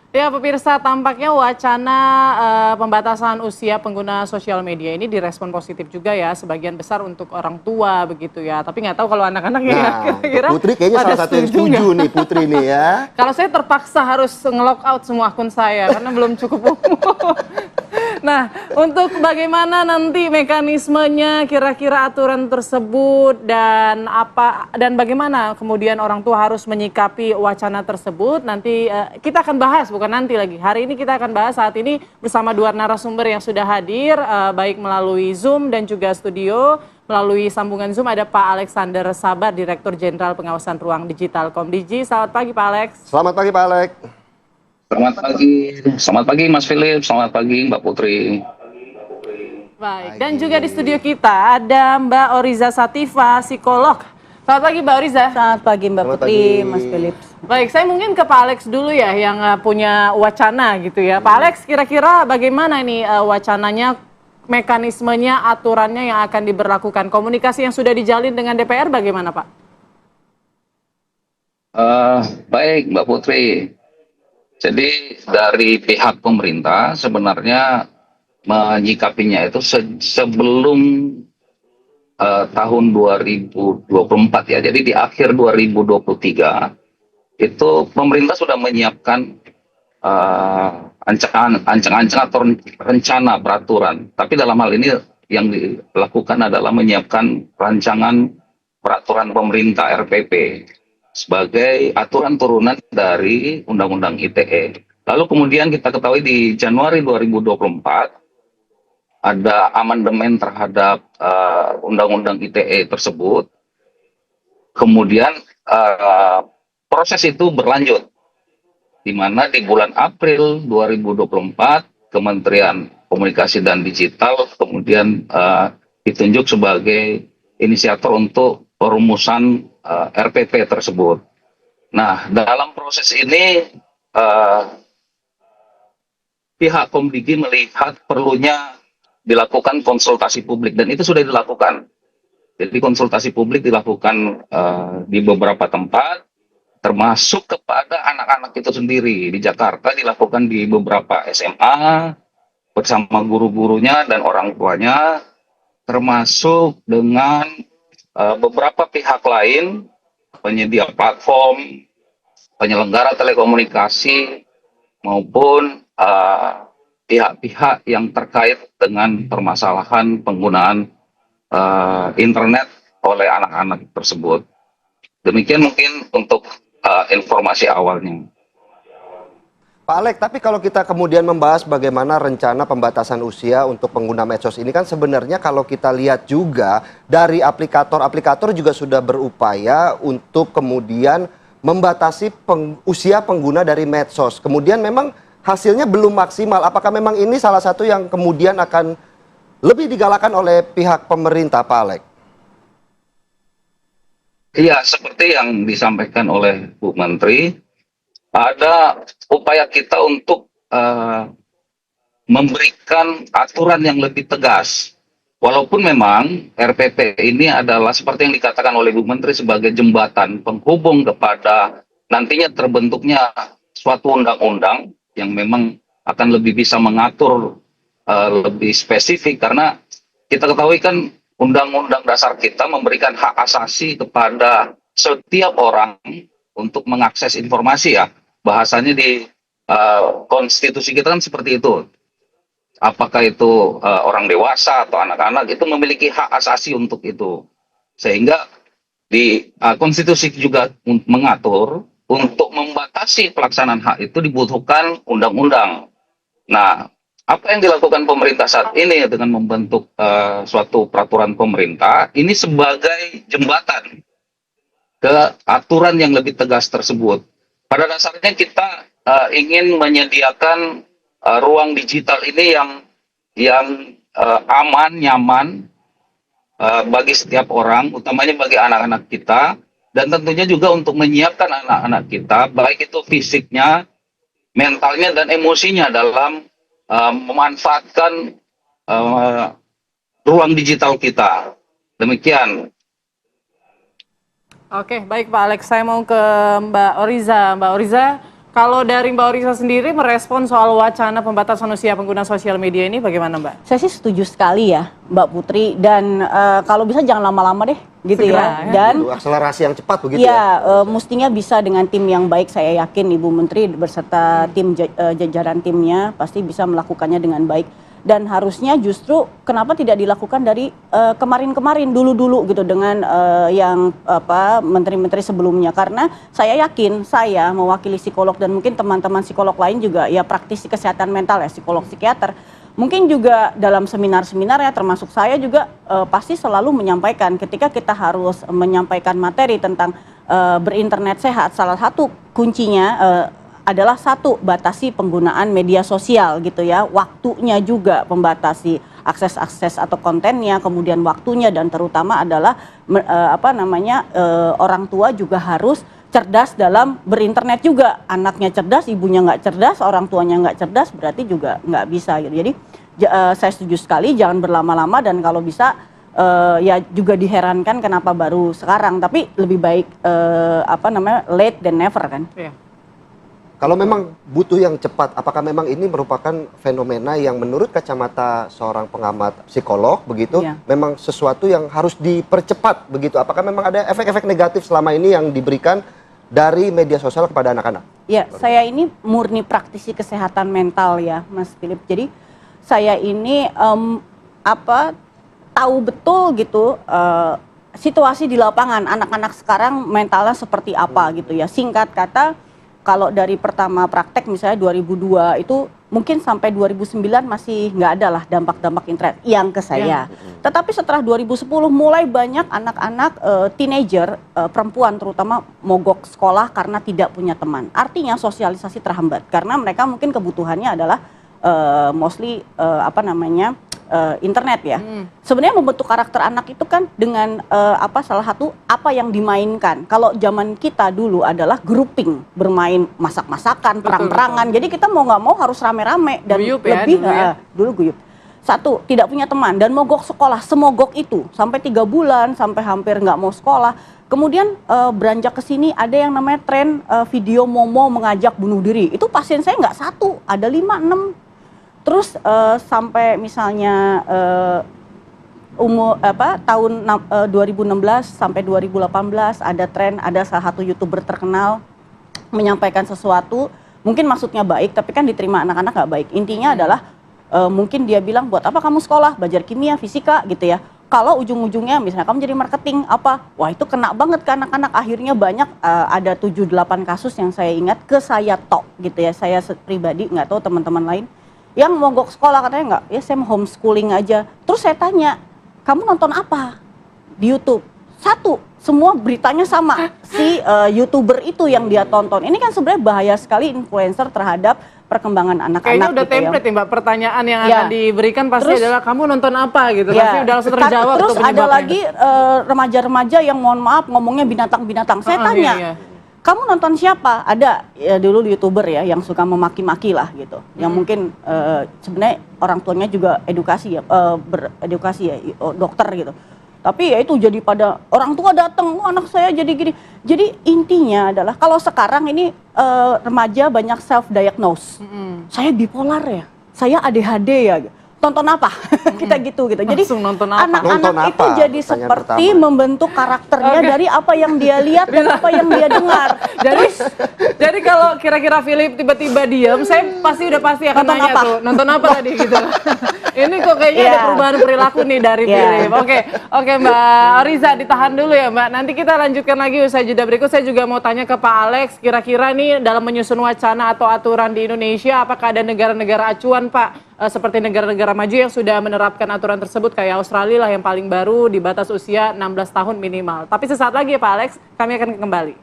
Ya, pemirsa, tampaknya wacana pembatasan usia pengguna sosial media ini direspon positif juga ya, sebagian besar untuk orang tua begitu ya. Tapi nggak tahu kalau anak-anaknya ya, Nah, untuk kira-kira Putri kayaknya pada salah satu yang setuju setuju nggak? nih, Putri nih ya. Kalau saya terpaksa harus nge-lock out semua akun saya karena belum cukup umur. Nah, untuk bagaimana nanti mekanismenya, kira-kira aturan tersebut dan bagaimana kemudian orang tua harus menyikapi wacana tersebut, nanti kita akan bahas, bukan nanti lagi. Hari ini kita akan bahas saat ini bersama dua narasumber yang sudah hadir, baik melalui Zoom dan juga studio. Melalui sambungan Zoom ada Pak Alexander Sabar, Direktur Jenderal Pengawasan Ruang Digital Komdigi. Selamat pagi Pak Alex. Selamat pagi Pak Alek. Selamat pagi Mas Philip, selamat pagi Mbak Putri. Baik, dan juga di studio kita ada Mbak Oriza Sativa, psikolog. Selamat pagi Mbak Oriza. Selamat pagi Mbak Selamat Putri, pagi. Mas Philip. Baik, saya mungkin ke Pak Alex dulu ya yang punya wacana gitu ya. Pak Alex, kira-kira bagaimana ini wacananya, mekanismenya, aturannya yang akan diberlakukan? Komunikasi yang sudah dijalin dengan DPR bagaimana Pak? Baik Mbak Putri, jadi dari pihak pemerintah sebenarnya menyikapinya itu sebelum tahun 2024 ya. Jadi di akhir 2023 itu pemerintah sudah menyiapkan ancang-ancang atau rencana peraturan. Tapi dalam hal ini yang dilakukan adalah menyiapkan rancangan peraturan pemerintah RPP sebagai aturan turunan dari Undang-Undang ITE. Lalu kemudian kita ketahui di Januari 2024 ada amandemen terhadap Undang-Undang ITE tersebut. Kemudian proses itu berlanjut, di mana di bulan April 2024 Kementerian Komunikasi dan Digital kemudian ditunjuk sebagai inisiator untuk perumusan RPP tersebut. Nah, dalam proses ini pihak Komdigi melihat perlunya dilakukan konsultasi publik dan itu sudah dilakukan. Jadi konsultasi publik dilakukan di beberapa tempat, termasuk kepada anak-anak itu sendiri. Di Jakarta dilakukan di beberapa SMA bersama guru-gurunya dan orang tuanya, termasuk dengan beberapa pihak lain, penyedia platform, penyelenggara telekomunikasi, maupun pihak-pihak yang terkait dengan permasalahan penggunaan internet oleh anak-anak tersebut. Demikian mungkin untuk informasi awalnya. Pak Alek, tapi kalau kita kemudian membahas bagaimana rencana pembatasan usia untuk pengguna medsos ini kan sebenarnya kalau kita lihat juga dari aplikator juga sudah berupaya untuk kemudian membatasi usia pengguna dari medsos. Kemudian memang hasilnya belum maksimal. Apakah memang ini salah satu yang kemudian akan lebih digalakan oleh pihak pemerintah, Pak Alek? Iya, seperti yang disampaikan oleh Bu Menteri, ada upaya kita untuk memberikan aturan yang lebih tegas. Walaupun memang RPP ini adalah seperti yang dikatakan oleh Bu Menteri sebagai jembatan penghubung kepada nantinya terbentuknya suatu undang-undang yang memang akan lebih bisa mengatur lebih spesifik, karena kita ketahui kan Undang-Undang Dasar kita memberikan hak asasi kepada setiap orang untuk mengakses informasi ya. Bahasanya di konstitusi kita kan seperti itu. Apakah itu orang dewasa atau anak-anak, itu memiliki hak asasi untuk itu. Sehingga di konstitusi juga mengatur untuk membatasi pelaksanaan hak itu dibutuhkan undang-undang. Nah, apa yang dilakukan pemerintah saat ini dengan membentuk suatu peraturan pemerintah ini sebagai jembatan ke aturan yang lebih tegas tersebut. Pada dasarnya kita ingin menyediakan ruang digital ini yang aman, nyaman bagi setiap orang, utamanya bagi anak-anak kita, dan tentunya juga untuk menyiapkan anak-anak kita, baik itu fisiknya, mentalnya, dan emosinya dalam memanfaatkan ruang digital kita. Demikian. Oke, baik Pak Alex. Saya mau ke Mbak Oriza. Mbak Oriza, Kalau dari Mbak Orisa sendiri merespon soal wacana pembatasan usia pengguna sosial media ini bagaimana Mbak? Saya sih setuju sekali ya Mbak Putri, dan kalau bisa jangan lama-lama deh gitu Segera, ya. Dan Akselerasi yang cepat begitu ya, mestinya bisa dengan tim yang baik. Saya yakin Ibu Menteri beserta tim jajaran timnya pasti bisa melakukannya dengan baik. Dan harusnya justru kenapa tidak dilakukan dari kemarin-kemarin dulu-dulu gitu dengan yang menteri-menteri sebelumnya, karena saya yakin, saya mewakili psikolog dan mungkin teman-teman psikolog lain juga ya, praktisi kesehatan mental ya, psikolog psikiater, mungkin juga dalam seminar-seminar ya, termasuk saya juga pasti selalu menyampaikan ketika kita harus menyampaikan materi tentang berinternet sehat, salah satu kuncinya adalah satu, batasi penggunaan media sosial gitu ya, waktunya juga membatasi akses-akses atau kontennya, kemudian waktunya, dan terutama adalah orang tua juga harus cerdas dalam berinternet juga. Anaknya cerdas, ibunya nggak cerdas, orang tuanya nggak cerdas, berarti juga nggak bisa gitu. Jadi saya setuju sekali, jangan berlama-lama, dan kalau bisa ya juga diherankan kenapa baru sekarang, tapi lebih baik late than never kan. Iya. Kalau memang butuh yang cepat, apakah memang ini merupakan fenomena yang menurut kacamata seorang pengamat psikolog begitu, Iya. memang sesuatu yang harus dipercepat begitu? Apakah memang ada efek-efek negatif selama ini yang diberikan dari media sosial kepada anak-anak? Ya, saya ini murni praktisi kesehatan mental ya, Mas Philip. Jadi saya ini tahu betul gitu situasi di lapangan anak-anak sekarang mentalnya seperti apa gitu ya. Singkat kata, kalau dari pertama praktek misalnya 2002 itu mungkin sampai 2009 masih nggak ada lah dampak-dampak internet yang ke saya. Tetapi setelah 2010 mulai banyak anak-anak teenager, perempuan terutama, mogok sekolah karena tidak punya teman. Artinya sosialisasi terhambat karena mereka mungkin kebutuhannya adalah mostly internet ya. Sebenarnya membentuk karakter anak itu kan dengan salah satu apa yang dimainkan. Kalau zaman kita dulu adalah grouping, bermain masak-masakan, perang-perangan. Jadi kita mau nggak mau harus rame-rame dan Guyup ya, lebih dulu ya. dulu guyup. Satu, tidak punya teman dan mogok sekolah, semogok itu sampai 3 bulan, sampai hampir nggak mau sekolah. Kemudian beranjak ke sini ada yang namanya tren video Momo mengajak bunuh diri. Itu pasien saya nggak satu, ada 5, 6. Terus sampai misalnya tahun 2016 sampai 2018 ada tren, ada salah satu YouTuber terkenal menyampaikan sesuatu, mungkin maksudnya baik tapi kan diterima anak-anak nggak baik. Intinya adalah mungkin dia bilang, buat apa kamu sekolah, belajar kimia, fisika gitu ya. Kalau ujung-ujungnya misalnya kamu jadi marketing apa, wah itu kena banget ke anak-anak. Akhirnya banyak, ada 7-8 kasus yang saya ingat ke saya tok gitu ya, saya pribadi, nggak tahu teman-teman lain yang mogok sekolah, katanya nggak, ya saya mau homeschooling aja. Terus saya tanya, kamu nonton apa di YouTube? Satu, semua beritanya sama, si YouTuber itu yang dia tonton. Ini kan sebenarnya bahaya sekali influencer terhadap perkembangan anak-anak. Kayaknya udah gitu template ya Mbak, pertanyaan yang Ya. akan diberikan pasti Terus, adalah kamu nonton apa gitu, ya, pasti udah langsung terjawab. terus tuh ada penyebabnya. lagi remaja-remaja yang mohon maaf ngomongnya binatang-binatang. Saya tanya, iya. kamu nonton siapa? Ada ya, dulu YouTuber ya yang suka memaki-maki lah gitu. Yang mungkin sebenarnya orang tuanya juga edukasi ya, beredukasi ya, dokter gitu. Tapi ya itu jadi pada orang tua datang, oh, anak saya jadi gini. Jadi intinya adalah kalau sekarang ini remaja banyak self diagnose. Saya bipolar ya, saya ADHD ya. Tonton apa? Kita gitu. Jadi Langsung nonton apa? Nonton anak-anak itu apa? jadi Pertanyaan seperti pertama. membentuk karakternya Oke. dari apa yang dia lihat dan apa yang dia dengar. Jadi kalau kira-kira Philip tiba-tiba diam, saya pasti akan Nonton nanya apa? tuh, nonton apa tadi gitu. Ini kok kayaknya ada Iya. perubahan perilaku nih dari Iya. Philip. Oke Mbak Riza, ditahan dulu ya Mbak. Nanti kita lanjutkan lagi usai jeda berikut. Saya juga mau tanya ke Pak Alex, kira-kira nih dalam menyusun wacana atau aturan di Indonesia, apakah ada negara-negara acuan Pak? Seperti negara-negara maju yang sudah menerapkan aturan tersebut, kayak Australia lah yang paling baru, di batas usia 16 tahun minimal. Tapi sesaat lagi ya Pak Alex, kami akan kembali.